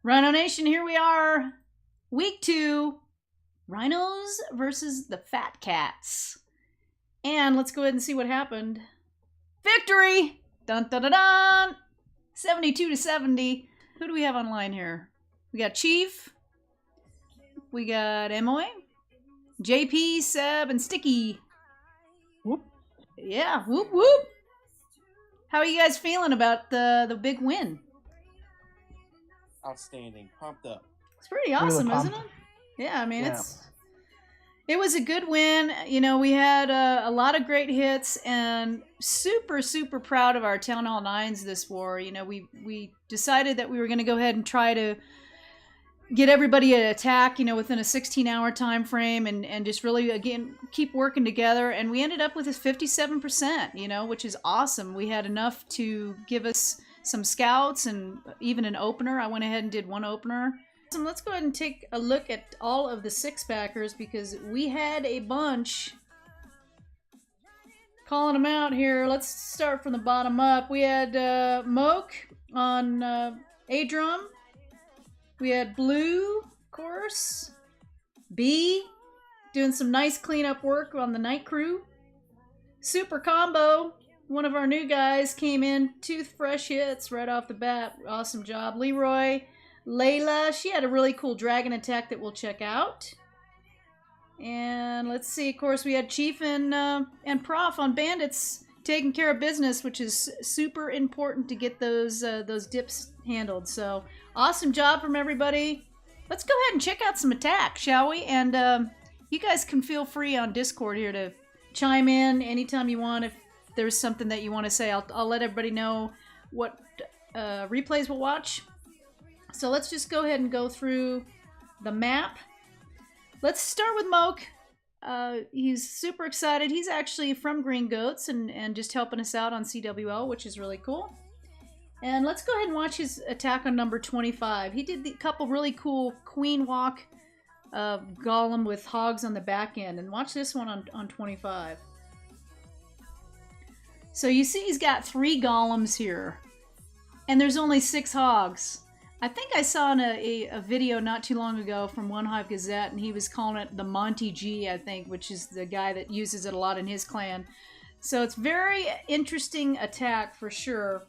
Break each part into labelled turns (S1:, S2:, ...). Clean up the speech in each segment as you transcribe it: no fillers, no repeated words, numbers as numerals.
S1: Rhino Nation, here we are. Week 2. Rhinos versus the PhatKatz. And let's go ahead and see what happened. Victory! Dun dun dun dun! 72-70. Who do we have online here? We got Chief. We got Emoy. JP, Seb, and Sticky.
S2: Whoop.
S1: Yeah, whoop whoop. How are you guys feeling about the big win?
S3: Outstanding. Pumped up.
S1: It's pretty awesome,
S2: Really
S1: isn't it? Yeah, I mean,
S2: Yeah.
S1: it was a good win. You know, we had a lot of great hits, and super, super proud of our Town Hall 9s this war. You know, we decided that we were going to go ahead and try to get everybody an attack, you know, within a 16-hour time frame, and just really, again, keep working together. And we ended up with a 57%, you know, which is awesome. We had enough to give us some scouts and even an opener. I went ahead and did one opener. So let's go ahead and take a look at all of the 6-packers because we had a bunch. Calling them out here. Let's start from the bottom up. We had Moke on A-Drum. We had Blue, of course. B, doing some nice cleanup work on the night crew. Super Combo, one of our new guys, came in, 2 fresh hits right off the bat. Awesome job. Leroy, Layla, she had a really cool dragon attack that we'll check out. And let's see, of course, we had Chief and Prof on Bandits taking care of business, which is super important to get those dips handled. So awesome job from everybody. Let's go ahead and check out some attack, shall we? And you guys can feel free on Discord here to chime in anytime you want. If there's something that you want to say, I'll let everybody know what replays we'll watch. So let's just go ahead and go through the map. Let's start with Moke. He's super excited. He's actually from Green Goats and just helping us out on CWL, which is really cool. And let's go ahead and watch his attack on number 25. He did a couple really cool Queen Walk Golem with hogs on the back end. And watch this one on 25. So you see he's got 3 golems here. And there's only 6 hogs. I think I saw in a video not too long ago from One Hive Gazette, and he was calling it the Monty G, I think, which is the guy that uses it a lot in his clan. So it's very interesting attack for sure.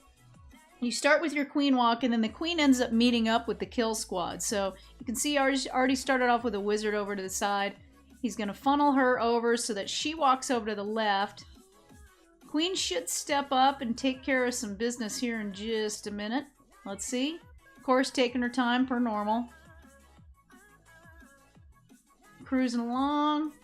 S1: You start with your Queen Walk, and then the Queen ends up meeting up with the kill squad. So you can see already started off with a wizard over to the side. He's going to funnel her over so that she walks over to the left. Queen should step up and take care of some business here in just a minute. Let's see. Of course, taking her time per normal. Cruising along.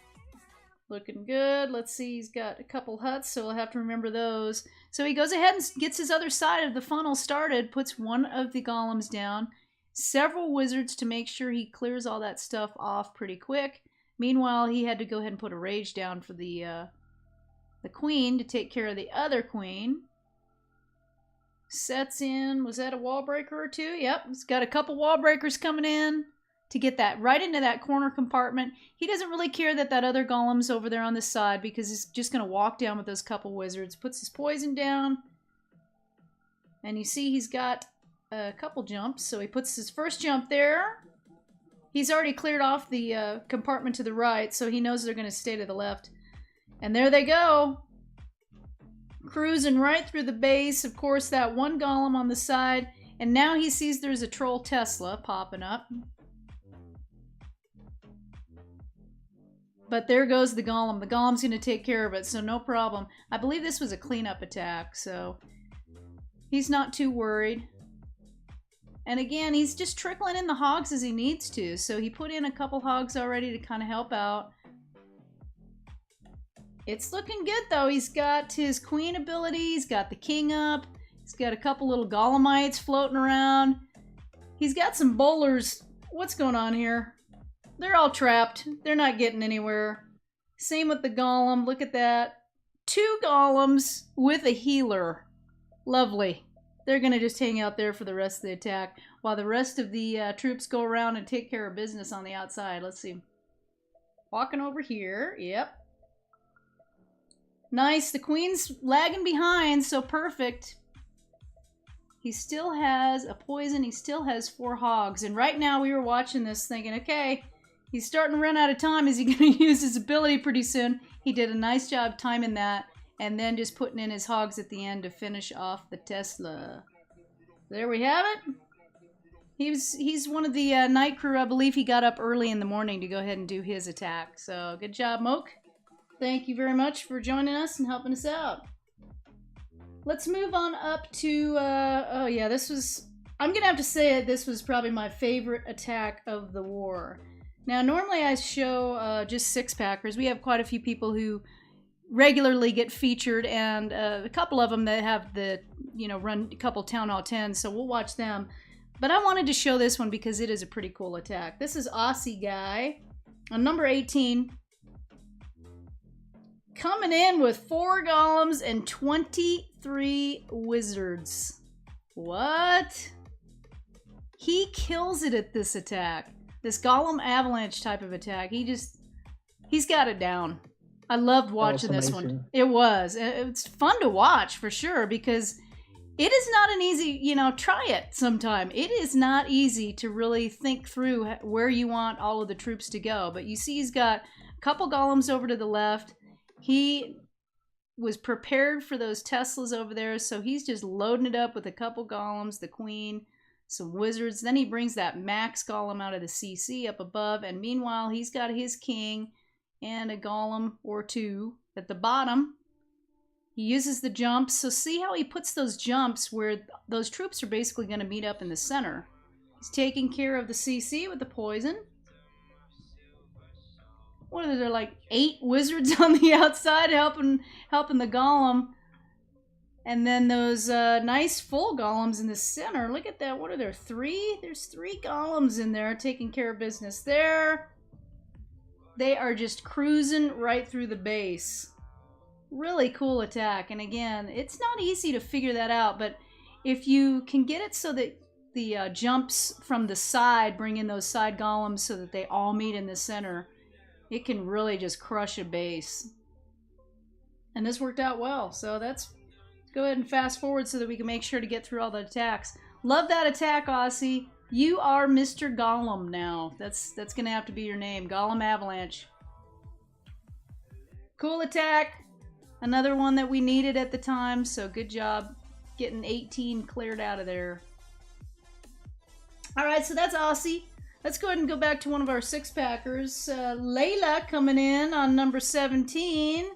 S1: Looking good. Let's see, he's got a couple huts, so we'll have to remember those. So he goes ahead and gets his other side of the funnel started, puts one of the golems down, several wizards to make sure he clears all that stuff off pretty quick. Meanwhile, he had to go ahead and put a rage down for the queen to take care of the other queen. Sets in, was that a wall breaker or 2? Yep, he's got a couple wall breakers coming in to get that right into that corner compartment. He doesn't really care that other golem's over there on the side because he's just going to walk down with those couple wizards. Puts his poison down. And you see he's got a couple jumps. So he puts his first jump there. He's already cleared off the compartment to the right, so he knows they're going to stay to the left. And there they go. Cruising right through the base. Of course, that one golem on the side. And now he sees there's a troll Tesla popping up. But there goes the golem. The golem's going to take care of it, so no problem. I believe this was a cleanup attack, so he's not too worried. And again, he's just trickling in the hogs as he needs to. So he put in a couple hogs already to kind of help out. It's looking good, though. He's got his queen ability. He's got the king up. He's got a couple little golemites floating around. He's got some bowlers. What's going on here? They're all trapped. They're not getting anywhere. Same with the golem. Look at that. 2 golems with a healer. Lovely. They're going to just hang out there for the rest of the attack while the rest of the troops go around and take care of business on the outside. Let's see. Walking over here. Yep. Nice. The queen's lagging behind, so perfect. He still has a poison. He still has 4 hogs. And right now we were watching this thinking, okay, he's starting to run out of time. Is he going to use his ability pretty soon? He did a nice job timing that and then just putting in his hogs at the end to finish off the Tesla. There we have it. He's one of the night crew. I believe he got up early in the morning to go ahead and do his attack. So good job, Moke. Thank you very much for joining us and helping us out. Let's move on up to, oh yeah, this was, I'm going to have to say it, this was probably my favorite attack of the war. Now, normally I show just 6-packers. We have quite a few people who regularly get featured, and a couple of them that have the, run a couple Town Hall 10s, so we'll watch them. But I wanted to show this one because it is a pretty cool attack. This is AussieGuy on number 18. Coming in with 4 golems and 23 wizards. What? He kills it at this attack. This golem avalanche type of attack. He's got it down. I loved watching this one. It was. It's fun to watch for sure because it is not an easy, try it sometime. It is not easy to really think through where you want all of the troops to go. But you see he's got a couple golems over to the left. He was prepared for those Teslas over there, so he's just loading it up with a couple golems, the queen, some wizards. Then he brings that max golem out of the CC up above, and meanwhile he's got his king and a golem or 2 at the bottom. He uses the jumps, so see how he puts those jumps where those troops are basically going to meet up in the center. He's taking care of the CC with the poison. What are there, like 8 wizards on the outside helping the golem? And then those nice full golems in the center. Look at that. What are there, 3? There's 3 golems in there taking care of business there. They are just cruising right through the base. Really cool attack. And again, it's not easy to figure that out, but if you can get it so that the jumps from the side bring in those side golems so that they all meet in the center, it can really just crush a base. And this worked out well. So let's go ahead and fast forward so that we can make sure to get through all the attacks. Love that attack, Aussie. You are Mr. Golem now. That's going to have to be your name. Golem Avalanche. Cool attack. Another one that we needed at the time. So good job getting 18 cleared out of there. Alright, so that's Aussie. Let's go ahead and go back to one of our 6-packers. Layla coming in on number 17.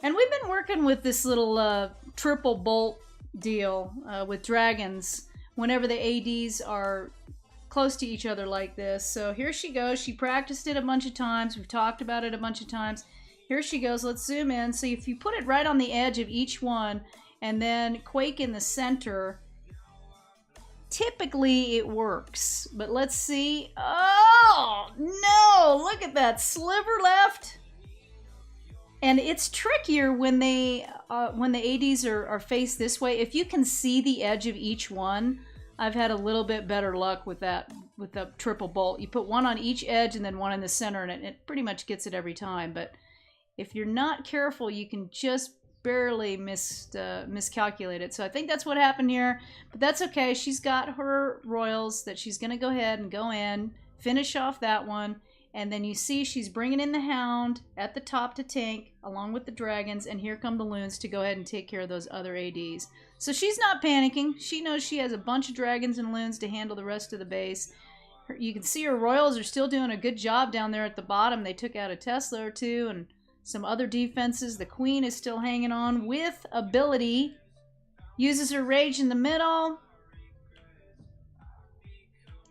S1: And we've been working with this little triple bolt deal with dragons whenever the ADs are close to each other like this. So here she goes. She practiced it a bunch of times. We've talked about it a bunch of times. Here she goes. Let's zoom in. So if you put it right on the edge of each one and then Quake in the center, typically it works, but let's see. Oh no, look at that sliver left. And it's trickier when the ADs are faced this way. If you can see the edge of each one, I've had a little bit better luck with that, with the triple bolt. You put one on each edge and then one in the center, and it pretty much gets it every time. But if you're not careful, you can just barely miscalculate it. So I think that's what happened here, but that's okay. She's got her royals that she's going to go ahead and go in, finish off that one, and then you see she's bringing in the hound at the top to tank along with the dragons, and here come the loons to go ahead and take care of those other ADs. So she's not panicking. She knows she has a bunch of dragons and loons to handle the rest of the base. You can see her royals are still doing a good job down there at the bottom. They took out a Tesla or 2 and some other defenses. The queen is still hanging on with ability. Uses her rage in the middle.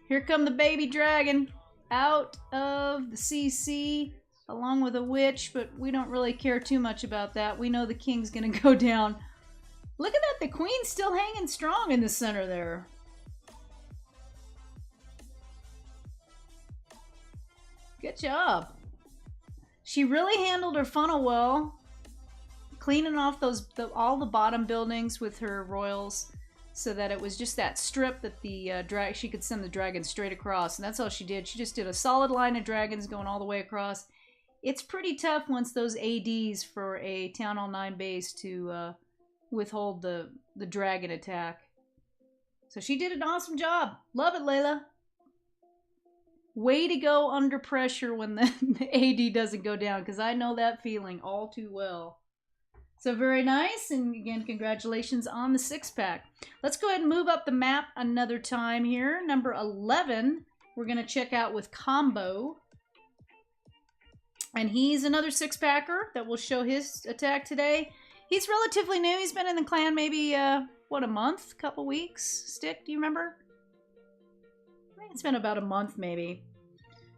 S1: Here come the baby dragon out of the CC along with a witch, but we don't really care too much about that. We know the king's gonna go down. Look at that, the queen's still hanging strong in the center there. Good job. She really handled her funnel well, cleaning off all the bottom buildings with her royals so that it was just that strip that the she could send the dragons straight across, and that's all she did. She just did a solid line of dragons going all the way across. It's pretty tough once those ADs for a Town Hall 9 base to withhold the dragon attack. So she did an awesome job. Love it, Layla. Way to go under pressure when the AD doesn't go down, because I know that feeling all too well. So very nice, and again, congratulations on the 6-pack. Let's go ahead and move up the map another time here. Number 11, we're going to check out with Combo. And he's another 6-packer that will show his attack today. He's relatively new. He's been in the clan maybe, what, a month? Couple weeks? Stick, do you remember? I think it's been about a month maybe.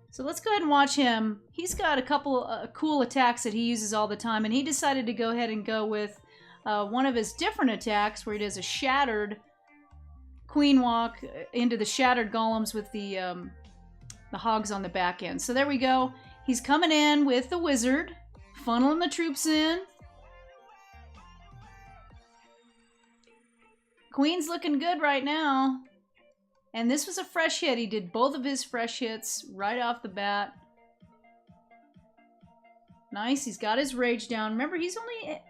S1: So let's go ahead and watch him. He's got a couple cool attacks that he uses all the time, and he decided to go ahead and go with one of his different attacks where he does a shattered queen walk into the shattered golems with the hogs on the back end. So there we go. He's coming in with the wizard, funneling the troops in. Queen's looking good right now. And this was a fresh hit. He did both of his fresh hits right off the bat. Nice. He's got his rage down. Remember, he's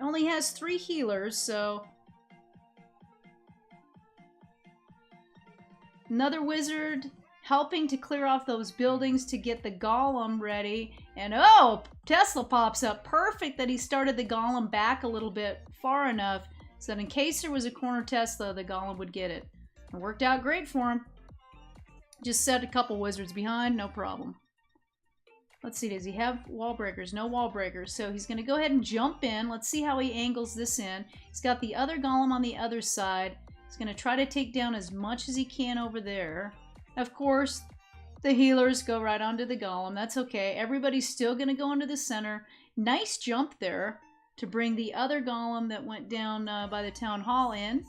S1: only has 3 healers, so another wizard helping to clear off those buildings to get the golem ready. And oh, Tesla pops up. Perfect that he started the golem back a little bit far enough so that in case there was a corner Tesla, the golem would get it. It worked out great for him. Just set a couple wizards behind, no problem. Let's see, does he have wall breakers? No wall breakers, so he's going to go ahead and jump in. Let's see how he angles this in. He's got the other golem on the other side. He's going to try to take down as much as he can over there. Of course, the healers go right onto the golem. That's okay. Everybody's still going to go into the center. Nice jump there to bring the other golem that went down by the town hall in.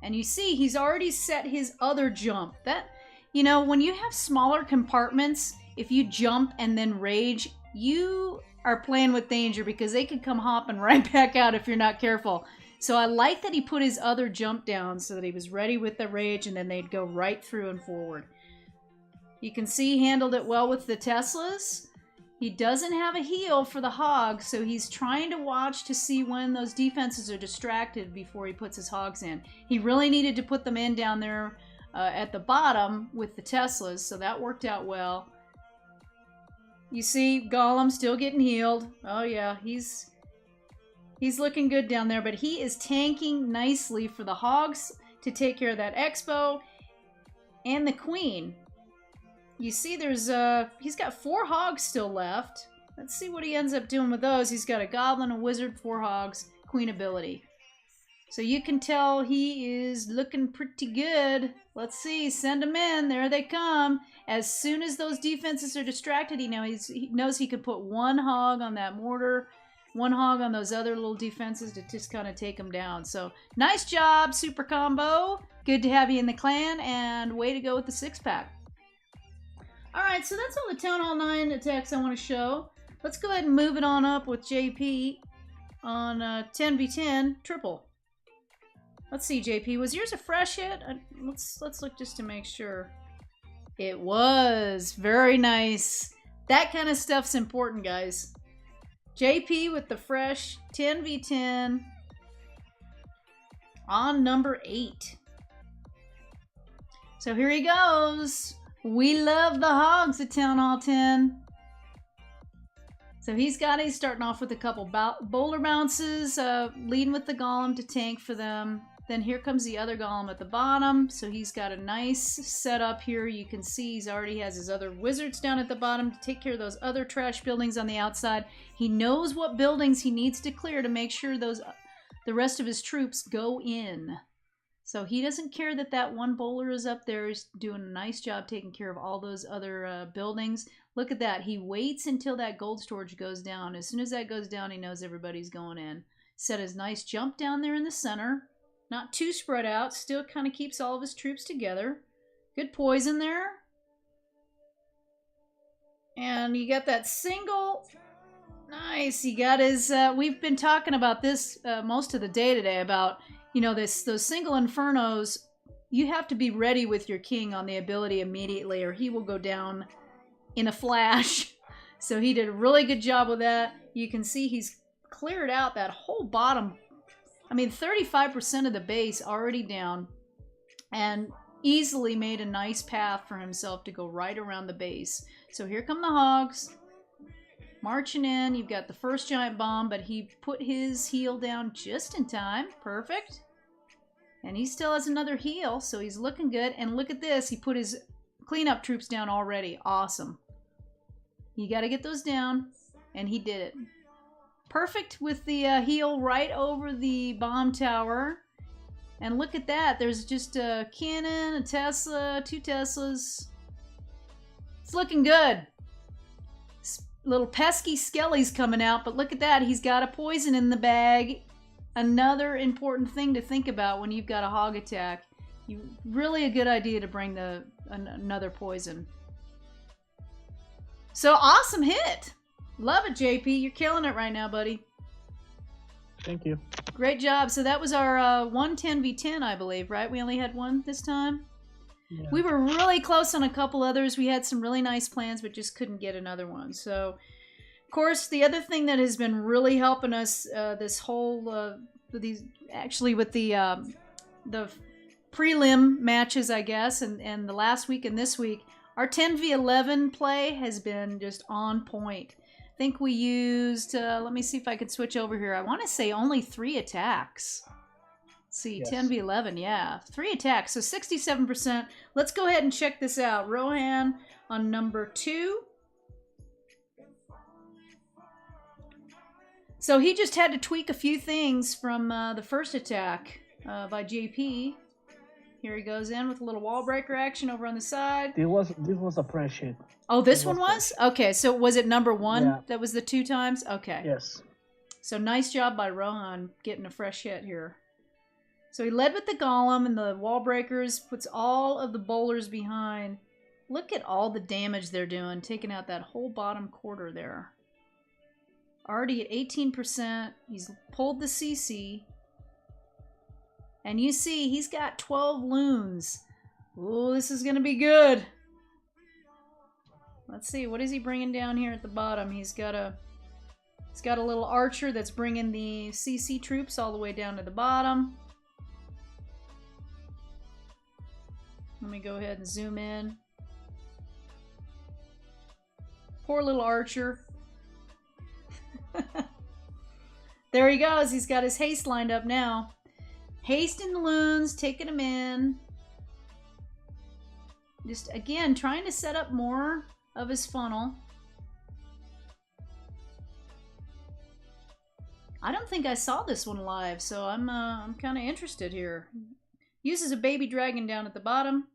S1: And you see, he's already set his other jump. That, you know, when you have smaller compartments, if you jump and then rage, you are playing with danger because they could come hopping right back out if you're not careful. So I like that he put his other jump down so that he was ready with the rage and then they'd go right through and forward. You can see he handled it well with the Teslas. He doesn't have a heal for the hogs, so he's trying to watch to see when those defenses are distracted before he puts his hogs in. He really needed to put them in down there at the bottom with the Teslas, so that worked out well. You see Golem still getting healed. Oh yeah, he's looking good down there, but he is tanking nicely for the hogs to take care of that Expo and the Queen. You see there's he's got 4 hogs still left. Let's see what he ends up doing with those. He's got a goblin, a wizard, 4 hogs, queen ability. So you can tell he is looking pretty good. Let's see, send them in. There they come. As soon as those defenses are distracted, he knows he could put 1 hog on that mortar, 1 hog on those other little defenses to just kind of take them down. So nice job, Super Combo. Good to have you in the clan, and way to go with the 6-pack. Alright, so that's all the Town Hall 9 attacks I want to show. Let's go ahead and move it on up with JP on 10v10 triple. Let's see, JP. Was yours a fresh hit? Let's look just to make sure. It was. Very nice. That kind of stuff's important, guys. JP with the fresh 10v10 on number 8. So here he goes. We love the hogs at Town Hall 10. So he's starting off with a couple boulder bounces, leading with the golem to tank for them. Then here comes the other golem at the bottom. So he's got a nice setup here. You can see he already has his other wizards down at the bottom to take care of those other trash buildings on the outside. He knows what buildings he needs to clear to make sure the rest of his troops go in. So he doesn't care that that one bowler is up there. He's doing a nice job taking care of all those other buildings. Look at that. He waits until that gold storage goes down. As soon as that goes down, he knows everybody's going in. Set his nice jump down there in the center. Not too spread out. Still kind of keeps all of his troops together. Good poison there. And you got that single. Nice. He got his... we've been talking about this most of the day today about... You know, those single infernos, you have to be ready with your king on the ability immediately or he will go down in a flash. So he did a really good job with that. You can see he's cleared out that whole bottom. I mean, 35% of the base already down. and easily made a nice path for himself to go right around the base. So here come the hogs. Marching in. You've got the first giant bomb, but he put his heal down just in time. Perfect. And he still has another heal, so he's looking good. And look at this. He put his cleanup troops down already. Awesome. You got to get those down. And he did it. Perfect with the heal right over the bomb tower. And look at that. There's just a cannon, a Tesla, 2 Teslas. It's looking good. Little pesky Skelly's coming out, but look at that. He's got a poison in the bag. Another important thing to think about when you've got a hog attack. Really a good idea to bring another poison. So awesome hit. Love it, JP. You're killing it right now, buddy.
S2: Thank you.
S1: Great job. So that was our 110v10, I believe, right? We only had one this time? Yeah. We were really close on a couple others. We had some really nice plans, but just couldn't get another one. So, of course, the other thing that has been really helping us this whole, with the prelim matches, I guess, and the last week and this week, our 10v11 play has been just on point. I think we used, let me see if I could switch over here. I want to say only 3 attacks. Let's see, yes. 10v11, yeah. 3 attacks, so 67%. Let's go ahead and check this out. Rohan on number 2. So he just had to tweak a few things from the first attack by JP. Here he goes in with a little wall breaker action over on the side.
S2: This was a fresh hit.
S1: Oh, this one was? Okay, so was it number 1 that was the 2 times? Okay.
S2: Yes.
S1: So nice job by Rohan getting a fresh hit here. So he led with the golem and the wall breakers, puts all of the bowlers behind. Look at all the damage they're doing, taking out that whole bottom quarter there. Already at 18%. He's pulled the CC. And you see, he's got 12 loons. Oh, this is going to be good. Let's see, what is he bringing down here at the bottom? He's got a little archer that's bringing the CC troops all the way down to the bottom. Let me go ahead and zoom in. Poor little archer. There he goes. He's got his haste lined up now. Hasting the loons, taking them in. Just, again, trying to set up more of his funnel. I don't think I saw this one live, so I'm kind of interested here. Uses a baby dragon down at the bottom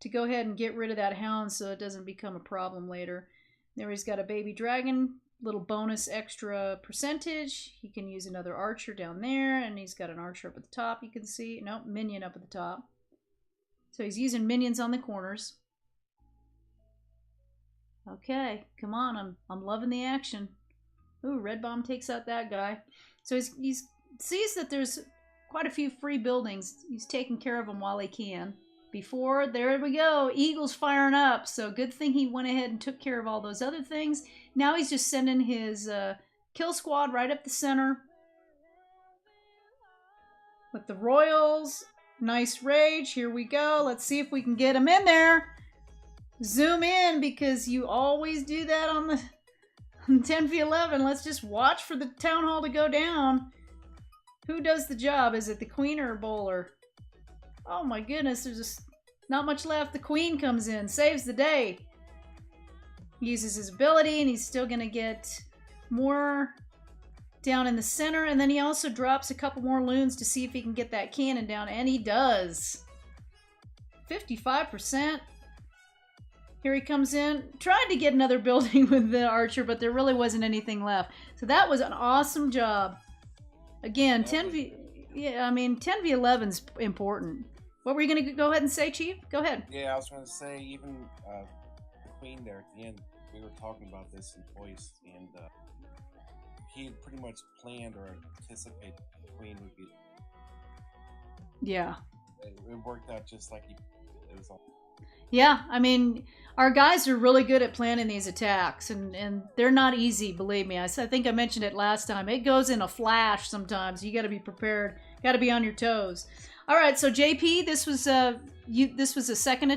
S1: to go ahead and get rid of that hound so it doesn't become a problem later. There he's got a baby dragon, little bonus extra percentage. He can use another archer down there, and he's got an archer up at the top, you can see. Nope, minion up at the top. So he's using minions on the corners. Okay, come on, I'm loving the action. Ooh, Red Bomb takes out that guy. So he sees that there's quite a few free buildings. He's taking care of them while he can. Before, there we go, Eagle's firing up. So good thing he went ahead and took care of all those other things. Now he's just sending his kill squad right up the center. With the Royals, nice rage, here we go. Let's see if we can get him in there. Zoom in, because you always do that on the 10v11. Let's just watch for the town hall to go down. Who does the job? Is it the queen or a bowler? Oh my goodness, there's just not much left. The queen comes in, saves the day. He uses his ability, and he's still going to get more down in the center. And then he also drops a couple more loons to see if he can get that cannon down, and he does. 55%. Here he comes in, trying to get another building with the archer, but there really wasn't anything left. So that was an awesome job. Again, 10v11's important. What were you going to go ahead and say, Chief? Go ahead.
S3: Yeah, I was going to say, even the queen there at the end, we were talking about this in voice, and he had pretty much planned or anticipated the queen would be.
S1: Yeah.
S3: It worked out just like it was all.
S1: Yeah, I mean, our guys are really good at planning these attacks, and they're not easy, believe me. I think I mentioned it last time. It goes in a flash sometimes. You got to be prepared. Got to be on your toes. All right, so JP, this was a second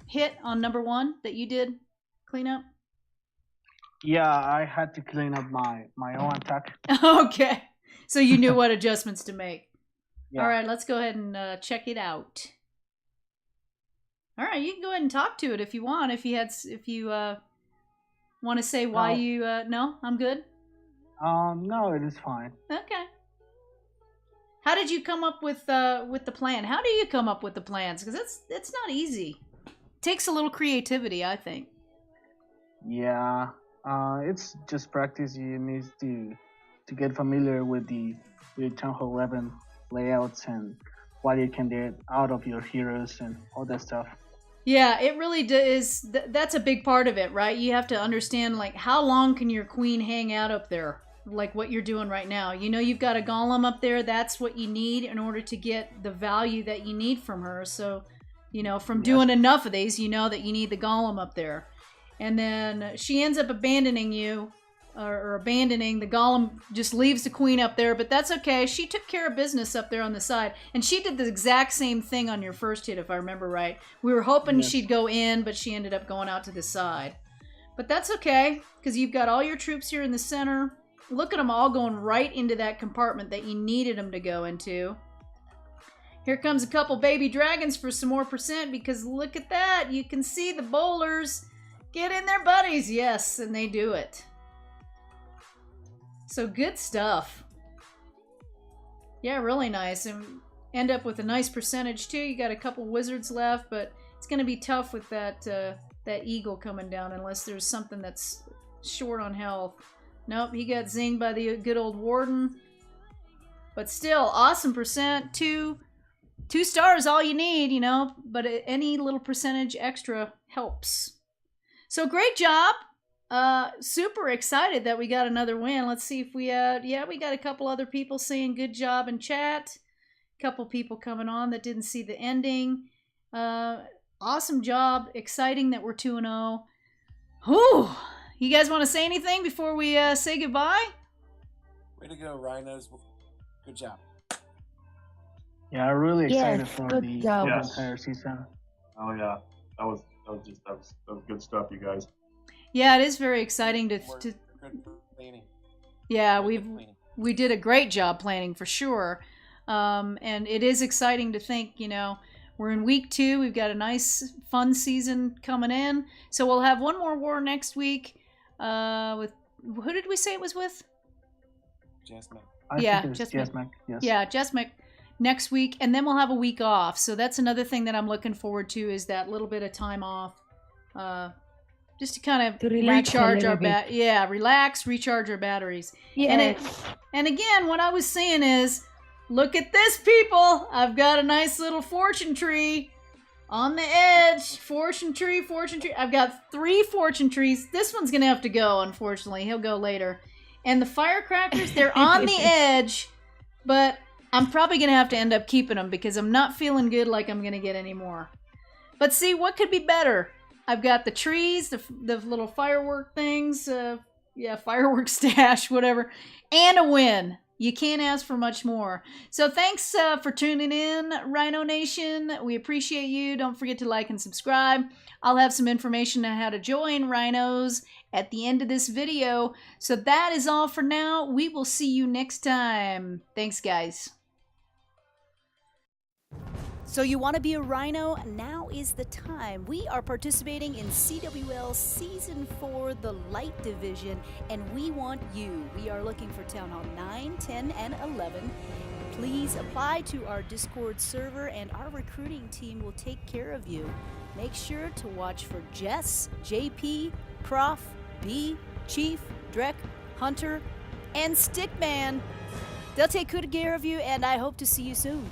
S1: hit on number 1 that you did clean up.
S2: Yeah, I had to clean up my own attack.
S1: Okay, so you knew what adjustments to make.
S2: Yeah.
S1: All right, let's go ahead and check it out. All right, you can go ahead and talk to it if you want. If you want to say why you no, I'm good.
S2: No, it is fine.
S1: Okay. How did you come up with the plan? How do you come up with the plans? Because it's not easy. It takes a little creativity, I think.
S2: Yeah. It's just practice. You need to get familiar with the Town Hall 11 layouts and what you can get out of your heroes and all that stuff.
S1: Yeah, it really is. That's a big part of it, right? You have to understand, like, how long can your queen hang out up there? Like what you're doing right now. You know, you've got a golem up there. That's what you need in order to get the value that you need from her. So, you know, from doing enough of these, you know that you need the golem up there. And then she ends up abandoning you, or abandoning the golem, just leaves the queen up there, but that's okay. She took care of business up there on the side, and she did the exact same thing on your first hit, if I remember right. We were hoping she'd go in, but she ended up going out to the side. But that's okay, because you've got all your troops here in the center. Look at them all going right into that compartment that you needed them to go into. Here comes a couple baby dragons for some more percent, because look at that. You can see the bowlers. Get in there, buddies. Yes, and they do it. So good stuff. Yeah, really nice. And end up with a nice percentage too. You got a couple wizards left, but it's going to be tough with that eagle coming down unless there's something that's short on health. Nope, he got zinged by the good old warden. But still, awesome percent. Two stars, all you need, you know. But any little percentage extra helps. So great job. Super excited that we got another win. Let's see if we we got a couple other people saying good job in chat. A couple people coming on that didn't see the ending. Awesome job. Exciting that we're 2-0. Whew. You guys want to say anything before we say goodbye?
S3: Way to go, Rhinos. Good job.
S2: Yeah, I'm really excited for the
S4: Yes.
S2: entire season.
S4: Oh yeah, that was good stuff, you guys.
S1: Yeah, it is very exciting to
S3: Good planning.
S1: yeah,
S3: Good planning.
S1: we did a great job planning for sure. And it is exciting to think, you know, we're in week 2. We've got a nice fun season coming in. So we'll have one more war next week. With who did we say it was with?
S3: Jasmine.
S2: I think it's Jasmine. Yes.
S1: Yeah, Jasmine next week, and then we'll have a week off. So that's another thing that I'm looking forward to, is that little bit of time off. Just to kind of recharge our relax, recharge our batteries.
S4: Yes.
S1: And again, what I was saying is, look at this, people. I've got a nice little fortune tree on the edge. Fortune tree. I've got 3 fortune trees. This one's going to have to go, unfortunately. He'll go later. And the firecrackers, they're on the edge, but I'm probably going to have to end up keeping them because I'm not feeling good like I'm going to get any more. But see, what could be better? I've got the trees, the little firework things, firework stash, whatever, and a win. You can't ask for much more. So thanks for tuning in, Rhino Nation. We appreciate you. Don't forget to like and subscribe. I'll have some information on how to join Rhinos at the end of this video. So that is all for now. We will see you next time. Thanks, guys. So you want to be a Rhino? Now is the time. We are participating in CWL Season 4, the Light Division, and we want you. We are looking for Town Hall 9, 10, and 11. Please apply to our Discord server, and our recruiting team will take care of you. Make sure to watch for Jess, JP, Prof, B, Chief, Drek, Hunter, and Stickman. They'll take good care of you, and I hope to see you soon.